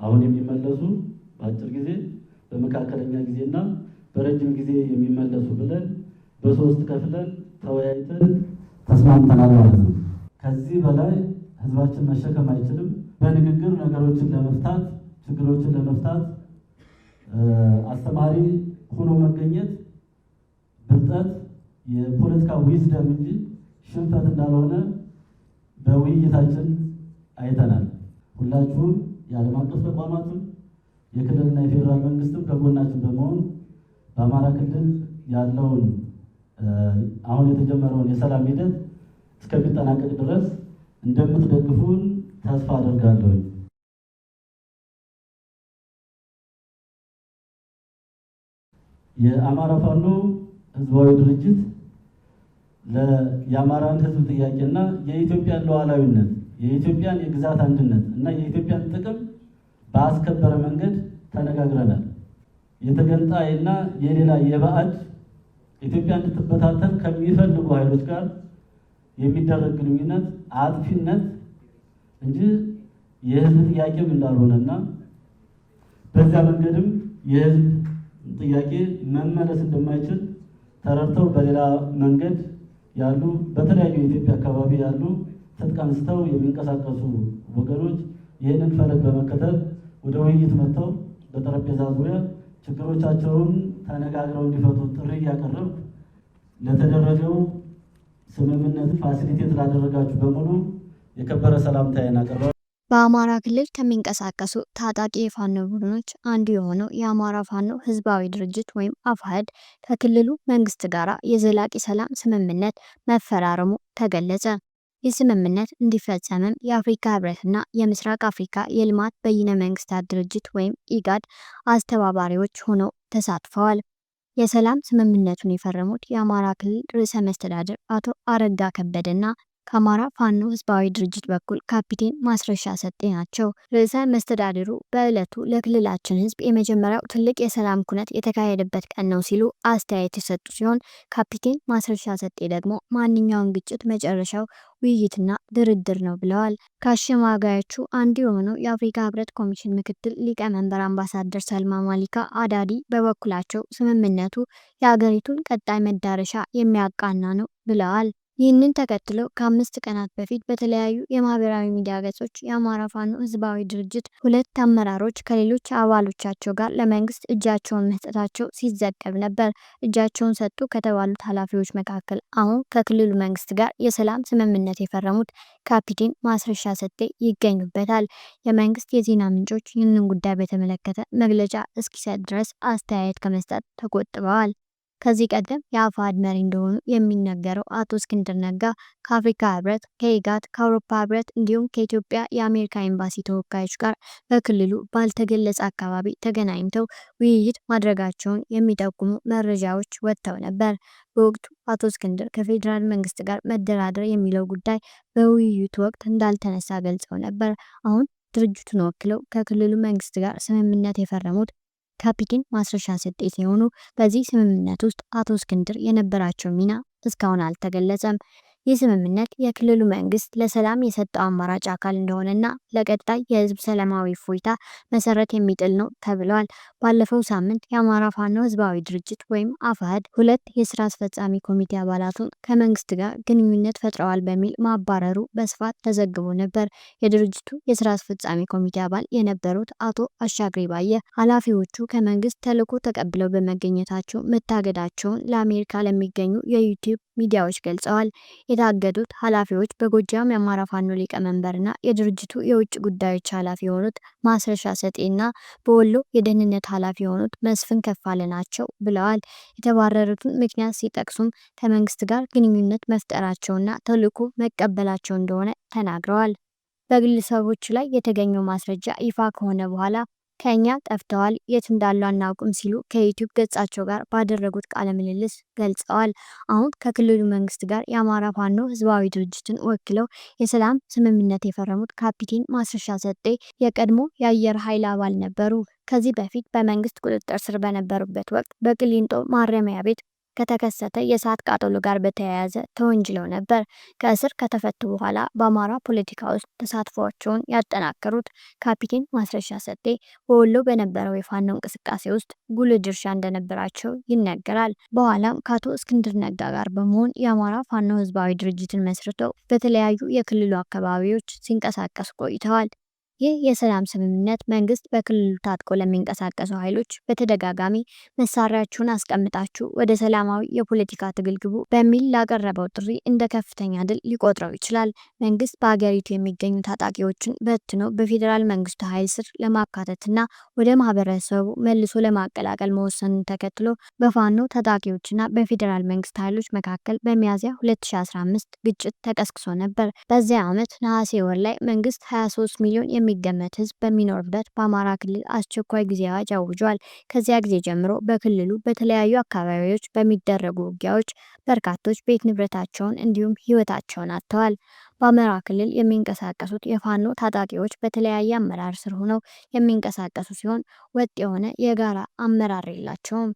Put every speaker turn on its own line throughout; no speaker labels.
አሁን የሚመለሱ በአጭር ጊዜ፣ በመካከለኛ ጊዜና በረጅም ጊዜ የሚመለሱ ብለን በሶስት ከፍለን ተወያይተን ተስማምተናል ማለት ነው። ከዚህ በላይ ህዝባችን መሸከም አይችልም። በንግግር ነገሮችን ለመፍታት ችግሮችን ለመፍታት አስተማሪ ሆኖ መገኘት ብልጠት የፖለቲካ ዊዝደም እንጂ ሽንፈት እንዳልሆነ በውይይታችን አይተናል። ሁላችሁም የዓለም አቀፍ ተቋማትም የክልልና የፌዴራል መንግስትም ከጎናችን በመሆን በአማራ ክልል ያለውን አሁን የተጀመረውን የሰላም ሂደት እስከሚጠናቀቅ ድረስ እንደምትደግፉን ተስፋ አደርጋለሁ። የአማራ ፋኖ ህዝባዊ ድርጅት የአማራን ህዝብ ጥያቄና የኢትዮጵያን ሉዓላዊነት፣ የኢትዮጵያን የግዛት አንድነት እና የኢትዮጵያን ጥቅም በአስከበረ መንገድ ተነጋግረናል። የተገንጣይና የሌላ የባዕድ ኢትዮጵያ እንድትበታተን ከሚፈልጉ ኃይሎች ጋር የሚደረግ ግንኙነት አጥፊነት እንጂ የህዝብ ጥያቄም እንዳልሆነና በዛ መንገድም የህዝብ ጥያቄ መመለስ እንደማይችል ተረድተው በሌላ መንገድ ያሉ በተለያዩ የኢትዮጵያ አካባቢ ያሉ ትጥቅ አንስተው የሚንቀሳቀሱ ወገኖች ይህንን ፈለግ በመከተል ወደ ውይይት መጥተው በጠረጴዛ ዙሪያ ችግሮቻቸውን ተነጋግረው እንዲፈቱ ጥሪ እያቀረብኩ ለተደረገው ስምምነት ፋሲሊቴት ላደረጋችሁ በሙሉ የከበረ ሰላምታዬን አቀርባለሁ።
በአማራ ክልል ከሚንቀሳቀሱ ታጣቂ የፋኖ ቡድኖች አንዱ የሆነው የአማራ ፋኖ ህዝባዊ ድርጅት ወይም አፋሕድ ከክልሉ መንግስት ጋር የዘላቂ ሰላም ስምምነት መፈራረሙ ተገለጸ። ይህ ስምምነት እንዲፈጸምም የአፍሪካ ህብረትና የምስራቅ አፍሪካ የልማት በይነ መንግስታት ድርጅት ወይም ኢጋድ አስተባባሪዎች ሆነው ተሳትፈዋል። የሰላም ስምምነቱን የፈረሙት የአማራ ክልል ርዕሰ መስተዳድር አቶ አረጋ ከበደና ከአማራ ፋኖ ህዝባዊ ድርጅት በኩል ካፒቴን ማስረሻ ሰጤ ናቸው። ርዕሰ መስተዳድሩ በዕለቱ ለክልላችን ህዝብ የመጀመሪያው ትልቅ የሰላም ኩነት የተካሄደበት ቀን ነው ሲሉ አስተያየት የሰጡ ሲሆን ካፒቴን ማስረሻ ሰጤ ደግሞ ማንኛውም ግጭት መጨረሻው ውይይትና ድርድር ነው ብለዋል። ከአሸማጋዮቹ አንዱ የሆነው የአፍሪካ ህብረት ኮሚሽን ምክትል ሊቀመንበር አምባሳደር ሰልማ ማሊካ አዳዲ በበኩላቸው ስምምነቱ የሀገሪቱን ቀጣይ መዳረሻ የሚያቃና ነው ብለዋል። ይህንን ተከትለው ከ5 ቀናት በፊት በተለያዩ የማህበራዊ ሚዲያ ገጾች የአማራ ፋኖ ህዝባዊ ድርጅት ሁለት አመራሮች ከሌሎች አባሎቻቸው ጋር ለመንግስት እጃቸውን መስጠታቸው ሲዘገብ ነበር። እጃቸውን ሰጡ ከተባሉት ኃላፊዎች መካከል አሁን ከክልሉ መንግስት ጋር የሰላም ስምምነት የፈረሙት ካፒቴን ማስረሻ ሰጤ ይገኙበታል። የመንግስት የዜና ምንጮች ይህንን ጉዳይ በተመለከተ መግለጫ እስኪሰጥ ድረስ አስተያየት ከመስጠት ተቆጥበዋል። ከዚህ ቀደም የአፋሕድ መሪ እንደሆኑ የሚነገረው አቶ እስክንድር ነጋ ከአፍሪካ ህብረት፣ ከኢጋድ፣ ከአውሮፓ ህብረት እንዲሁም ከኢትዮጵያ የአሜሪካ ኤምባሲ ተወካዮች ጋር በክልሉ ባልተገለጸ አካባቢ ተገናኝተው ውይይት ማድረጋቸውን የሚጠቁሙ መረጃዎች ወጥተው ነበር። በወቅቱ አቶ እስክንድር ከፌዴራል መንግስት ጋር መደራደር የሚለው ጉዳይ በውይይቱ ወቅት እንዳልተነሳ ገልጸው ነበር። አሁን ድርጅቱን ወክለው ከክልሉ መንግስት ጋር ስምምነት የፈረሙት ካፒቴን ማስረሻ ሰጤ ሲሆኑ በዚህ ስምምነት ውስጥ አቶ እስክንድር የነበራቸው ሚና እስካሁን አልተገለጸም። ይህ ስምምነት የክልሉ መንግስት ለሰላም የሰጠው አማራጭ አካል እንደሆነና ለቀጣይ የህዝብ ሰላማዊ እፎይታ መሰረት የሚጥል ነው ተብሏል። ባለፈው ሳምንት የአማራ ፋኖ ህዝባዊ ድርጅት ወይም አፋሕድ ሁለት የስራ አስፈጻሚ ኮሚቴ አባላቱን ከመንግስት ጋር ግንኙነት ፈጥረዋል በሚል ማባረሩ በስፋት ተዘግቦ ነበር። የድርጅቱ የስራ አስፈጻሚ ኮሚቴ አባል የነበሩት አቶ አሻግሬ ባየ ኃላፊዎቹ ከመንግስት ተልዕኮ ተቀብለው በመገኘታቸው መታገዳቸውን ለአሜሪካ ለሚገኙ የዩቲዩብ ሚዲያዎች ገልጸዋል። የታገዱት ኃላፊዎች በጎጃም የአማራ ፋኖ ሊቀመንበርና የድርጅቱ የውጭ ጉዳዮች ኃላፊ የሆኑት ማስረሻ ሰጤና በወሎ የደህንነት ኃላፊ የሆኑት መስፍን ከፋለ ናቸው ብለዋል። የተባረሩትን ምክንያት ሲጠቅሱም ከመንግስት ጋር ግንኙነት መፍጠራቸውና ተልዕኮ መቀበላቸው እንደሆነ ተናግረዋል። በግለሰቦቹ ላይ የተገኘው ማስረጃ ይፋ ከሆነ በኋላ ከኛ ጠፍተዋል፣ የት እንዳሉ አናውቅም ሲሉ ከዩቲዩብ ገጻቸው ጋር ባደረጉት ቃለ ምልልስ ገልጸዋል። አሁን ከክልሉ መንግስት ጋር የአማራ ፋኖ ህዝባዊ ድርጅትን ወክለው የሰላም ስምምነት የፈረሙት ካፒቴን ማስረሻ ሰጤ የቀድሞ የአየር ኃይል አባል ነበሩ። ከዚህ በፊት በመንግስት ቁጥጥር ስር በነበሩበት ወቅት በቅሊንጦ ማረሚያ ቤት ከተከሰተ የእሳት ቃጠሎ ጋር በተያያዘ ተወንጅለው ነበር። ከእስር ከተፈቱ በኋላ በአማራ ፖለቲካ ውስጥ ተሳትፏቸውን ያጠናከሩት ካፒቴን ማስረሻ ሰጤ በወሎ በነበረው የፋኖ እንቅስቃሴ ውስጥ ጉልህ ድርሻ እንደነበራቸው ይነገራል። በኋላም ከአቶ እስክንድር ነጋ ጋር በመሆን የአማራ ፋኖ ህዝባዊ ድርጅትን መስርተው በተለያዩ የክልሉ አካባቢዎች ሲንቀሳቀሱ ቆይተዋል። ይህ የሰላም ስምምነት መንግስት በክልሉ ታጥቆ ለሚንቀሳቀሱ ኃይሎች በተደጋጋሚ መሳሪያችሁን አስቀምጣችሁ ወደ ሰላማዊ የፖለቲካ ትግል ግቡ በሚል ላቀረበው ጥሪ እንደ ከፍተኛ ድል ሊቆጥረው ይችላል። መንግስት በሀገሪቱ የሚገኙ ታጣቂዎችን በትኖ በፌዴራል መንግስቱ ኃይል ስር ለማካተትና ወደ ማህበረሰቡ መልሶ ለማቀላቀል መወሰኑን ተከትሎ በፋኖ ታጣቂዎችና በፌዴራል መንግስት ኃይሎች መካከል በሚያዝያ 2015 ግጭት ተቀስቅሶ ነበር። በዚያ ዓመት ነሐሴ ወር ላይ መንግስት 23 ሚሊዮን የሚገመት ህዝብ በሚኖርበት በአማራ ክልል አስቸኳይ ጊዜ አዋጅ አውጇል። ከዚያ ጊዜ ጀምሮ በክልሉ በተለያዩ አካባቢዎች በሚደረጉ ውጊያዎች በርካቶች ቤት ንብረታቸውን እንዲሁም ህይወታቸውን አጥተዋል። በአማራ ክልል የሚንቀሳቀሱት የፋኖ ታጣቂዎች በተለያየ አመራር ስር ሆነው የሚንቀሳቀሱ ሲሆን ወጥ የሆነ የጋራ አመራር የላቸውም።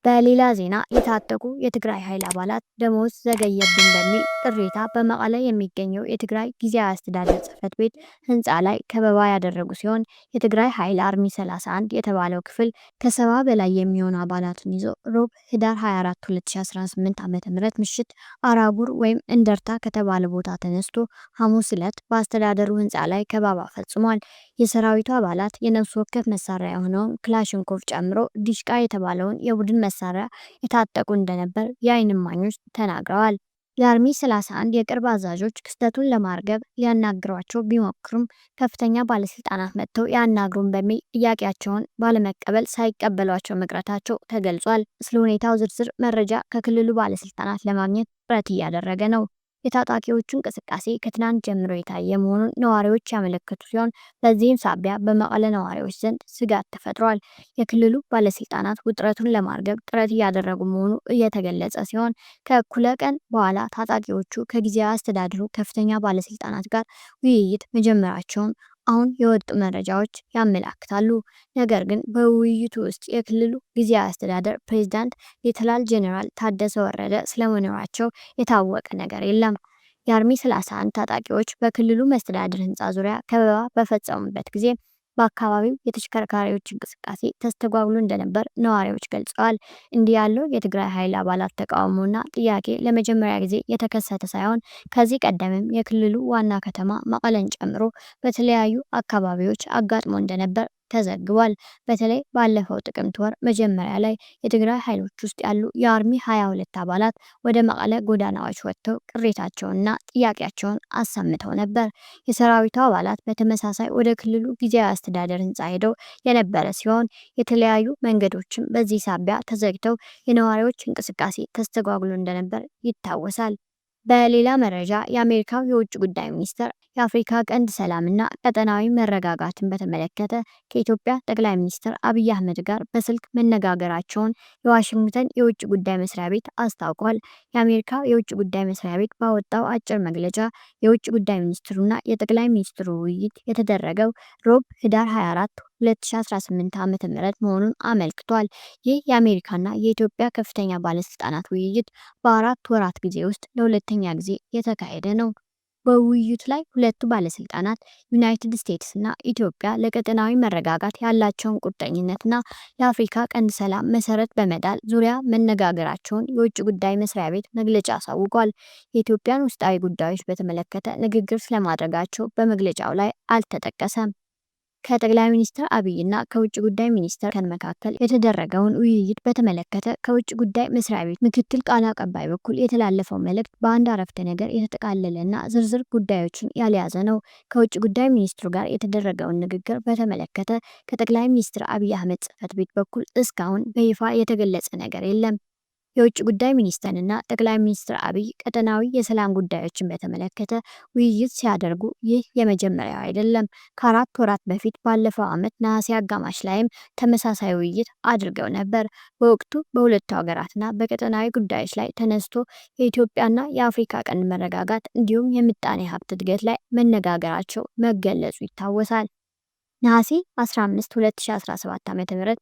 በሌላ ዜና የታጠቁ የትግራይ ኃይል አባላት ደሞዝ ዘገየብን በሚል ቅሬታ በመቀለ የሚገኘው የትግራይ ጊዜያዊ አስተዳደር ጽሕፈት ቤት ህንፃ ላይ ከበባ ያደረጉ ሲሆን የትግራይ ኃይል አርሚ 31 የተባለው ክፍል ከ70 በላይ የሚሆኑ አባላትን ይዞ ሮብ ህዳር 24 2018 ዓ.ም ምሽት አራጉር ወይም እንደርታ ከተባለ ቦታ ተነስቶ ሐሙስ ዕለት በአስተዳደሩ ህንፃ ላይ ከበባ ፈጽሟል። የሰራዊቱ አባላት የነፍስ ወከፍ መሳሪያ የሆነውን ክላሽንኮቭ ጨምሮ ዲሽቃ የተባለውን የቡድን መሳሪያ የታጠቁ እንደነበር የዓይን እማኞች ተናግረዋል። የአርሚ 31 የቅርብ አዛዦች ክስተቱን ለማርገብ ሊያናግሯቸው ቢሞክሩም ከፍተኛ ባለስልጣናት መጥተው ያናግሩን በሚል ጥያቄያቸውን ባለመቀበል ሳይቀበሏቸው መቅረታቸው ተገልጿል። ስለ ሁኔታው ዝርዝር መረጃ ከክልሉ ባለስልጣናት ለማግኘት ጥረት እያደረገ ነው። የታጣቂዎቹ እንቅስቃሴ ከትናንት ጀምሮ የታየ መሆኑን ነዋሪዎች ያመለከቱ ሲሆን በዚህም ሳቢያ በመቀለ ነዋሪዎች ዘንድ ስጋት ተፈጥሯል። የክልሉ ባለስልጣናት ውጥረቱን ለማርገብ ጥረት እያደረጉ መሆኑ እየተገለጸ ሲሆን ከእኩለ ቀን በኋላ ታጣቂዎቹ ከጊዜያዊ አስተዳደሩ ከፍተኛ ባለስልጣናት ጋር ውይይት መጀመራቸውን አሁን የወጡ መረጃዎች ያመላክታሉ። ነገር ግን በውይይቱ ውስጥ የክልሉ ጊዜያዊ አስተዳደር ፕሬዝዳንት ሌተናል ጄኔራል ታደሰ ወረደ ስለመኖራቸው የታወቀ ነገር የለም። የአርሚ 31 ታጣቂዎች በክልሉ መስተዳድር ህንፃ ዙሪያ ከበባ በፈጸሙበት ጊዜ በአካባቢው የተሽከርካሪዎች እንቅስቃሴ ተስተጓጉሎ እንደነበር ነዋሪዎች ገልጸዋል። እንዲህ ያለው የትግራይ ኃይል አባላት ተቃውሞና ጥያቄ ለመጀመሪያ ጊዜ የተከሰተ ሳይሆን ከዚህ ቀደምም የክልሉ ዋና ከተማ መቀለን ጨምሮ በተለያዩ አካባቢዎች አጋጥሞ እንደነበር ተዘግቧል። በተለይ ባለፈው ጥቅምት ወር መጀመሪያ ላይ የትግራይ ኃይሎች ውስጥ ያሉ የአርሚ 22 አባላት ወደ መቀለ ጎዳናዎች ወጥተው ቅሬታቸውንና ጥያቄያቸውን አሰምተው ነበር። የሰራዊቱ አባላት በተመሳሳይ ወደ ክልሉ ጊዜያዊ አስተዳደር ህንፃ ሄደው የነበረ ሲሆን የተለያዩ መንገዶችም በዚህ ሳቢያ ተዘግተው የነዋሪዎች እንቅስቃሴ ተስተጓጉሎ እንደነበር ይታወሳል። በሌላ መረጃ የአሜሪካው የውጭ ጉዳይ ሚኒስትር የአፍሪካ ቀንድ ሰላምና ቀጠናዊ መረጋጋትን በተመለከተ ከኢትዮጵያ ጠቅላይ ሚኒስትር አብይ አህመድ ጋር በስልክ መነጋገራቸውን የዋሽንግተን የውጭ ጉዳይ መስሪያ ቤት አስታውቋል። የአሜሪካ የውጭ ጉዳይ መስሪያ ቤት ባወጣው አጭር መግለጫ የውጭ ጉዳይ ሚኒስትሩና የጠቅላይ ሚኒስትሩ ውይይት የተደረገው ሮብ ህዳር 24 2018 ዓ.ም መሆኑን አመልክቷል። ይህ የአሜሪካና የኢትዮጵያ ከፍተኛ ባለስልጣናት ውይይት በ4 ወራት ጊዜ ውስጥ ለሁለተኛ ጊዜ የተካሄደ ነው። በውይይቱ ላይ ሁለቱ ባለስልጣናት ዩናይትድ ስቴትስ እና ኢትዮጵያ ለቀጠናዊ መረጋጋት ያላቸውን ቁርጠኝነትና ለአፍሪካ ቀንድ ሰላም መሰረት በመጣል ዙሪያ መነጋገራቸውን የውጭ ጉዳይ መስሪያ ቤት መግለጫ አሳውቋል። የኢትዮጵያን ውስጣዊ ጉዳዮች በተመለከተ ንግግር ስለማድረጋቸው በመግለጫው ላይ አልተጠቀሰም። ከጠቅላይ ሚኒስትር አብይ እና ከውጭ ጉዳይ ሚኒስትር መካከል የተደረገውን ውይይት በተመለከተ ከውጭ ጉዳይ መስሪያ ቤት ምክትል ቃል አቀባይ በኩል የተላለፈው መልእክት በአንድ አረፍተ ነገር የተጠቃለለና ዝርዝር ጉዳዮችን ያልያዘ ነው። ከውጭ ጉዳይ ሚኒስትሩ ጋር የተደረገውን ንግግር በተመለከተ ከጠቅላይ ሚኒስትር አብይ አህመድ ጽሕፈት ቤት በኩል እስካሁን በይፋ የተገለጸ ነገር የለም። የውጭ ጉዳይ ሚኒስትርና ጠቅላይ ሚኒስትር አብይ ቀጠናዊ የሰላም ጉዳዮችን በተመለከተ ውይይት ሲያደርጉ ይህ የመጀመሪያው አይደለም። ከ4 ወራት በፊት ባለፈው ዓመት ነሐሴ አጋማሽ ላይም ተመሳሳይ ውይይት አድርገው ነበር። በወቅቱ በሁለቱ ሀገራትና በቀጠናዊ ጉዳዮች ላይ ተነስቶ የኢትዮጵያና የአፍሪካ ቀንድ መረጋጋት እንዲሁም የምጣኔ ሀብት እድገት ላይ መነጋገራቸው መገለጹ ይታወሳል። ነሐሴ 15 2017 ዓ.ም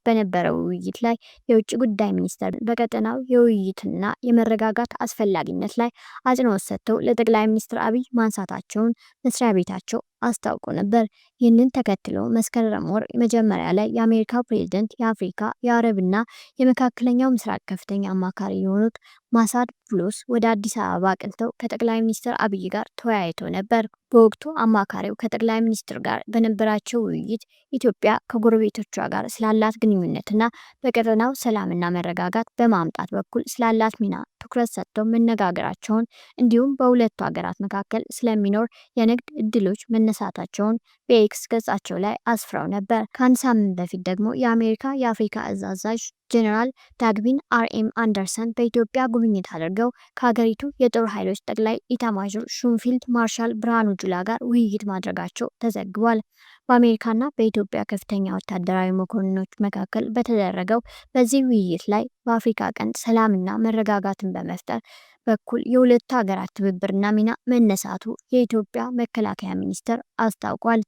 በነበረው ውይይት ላይ የውጭ ጉዳይ ሚኒስቴር በቀጠናው የውይይትና የመረጋጋት አስፈላጊነት ላይ አጽንኦት ሰጥተው ለጠቅላይ ሚኒስትር አብይ ማንሳታቸውን መስሪያ ቤታቸው አስታውቆ ነበር። ይህንን ተከትሎ መስከረም ወር መጀመሪያ ላይ የአሜሪካው ፕሬዝዳንት የአፍሪካ የአረብና የመካከለኛው ምስራቅ ከፍተኛ አማካሪ የሆኑት ማሳድ ቡሎስ ወደ አዲስ አበባ አቅንተው ከጠቅላይ ሚኒስትር አብይ ጋር ተወያይተው ነበር። በወቅቱ አማካሪው ከጠቅላይ ሚኒስትር ጋር በነበራቸው ውይይት ኢትዮጵያ ከጎረቤቶቿ ጋር ስላላት ግንኙነትና በቀጠናው ሰላምና መረጋጋት በማምጣት በኩል ስላላት ሚና ትኩረት ሰጥተው መነጋገራቸውን እንዲሁም በሁለቱ ሀገራት መካከል ስለሚኖር የንግድ እድሎች መነሳታቸውን በኤክስ ገጻቸው ላይ አስፍረው ነበር። ከአንድ ሳምንት በፊት ደግሞ የአሜሪካ የአፍሪካ እዝ አዛዥ ጀነራል ዳግዊን አርኤም አንደርሰን በኢትዮጵያ ጉብኝት አድርገው ከሀገሪቱ የጦር ኃይሎች ጠቅላይ ኢታማዦር ሹም ፊልድ ማርሻል ብርሃኑ ጁላ ጋር ውይይት ማድረጋቸው ተዘግቧል። በአሜሪካና በኢትዮጵያ ከፍተኛ ወታደራዊ መኮንኖች መካከል በተደረገው በዚህ ውይይት ላይ በአፍሪካ ቀንድ ሰላምና መረጋጋትን በመፍጠር በኩል የሁለቱ ሀገራት ትብብርና ሚና መነሳቱ የኢትዮጵያ መከላከያ ሚኒስቴር አስታውቋል።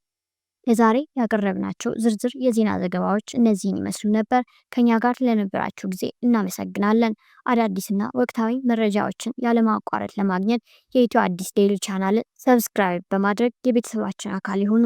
ለዛሬ ያቀረብናቸው ዝርዝር የዜና ዘገባዎች እነዚህን ይመስሉ ነበር። ከኛ ጋር ለነበራችሁ ጊዜ እናመሰግናለን። አዳዲስና ወቅታዊ መረጃዎችን ያለማቋረጥ ለማግኘት የኢትዮ አዲስ ዴይሊ ቻናልን ሰብስክራይብ በማድረግ የቤተሰባችን አካል ይሁኑ።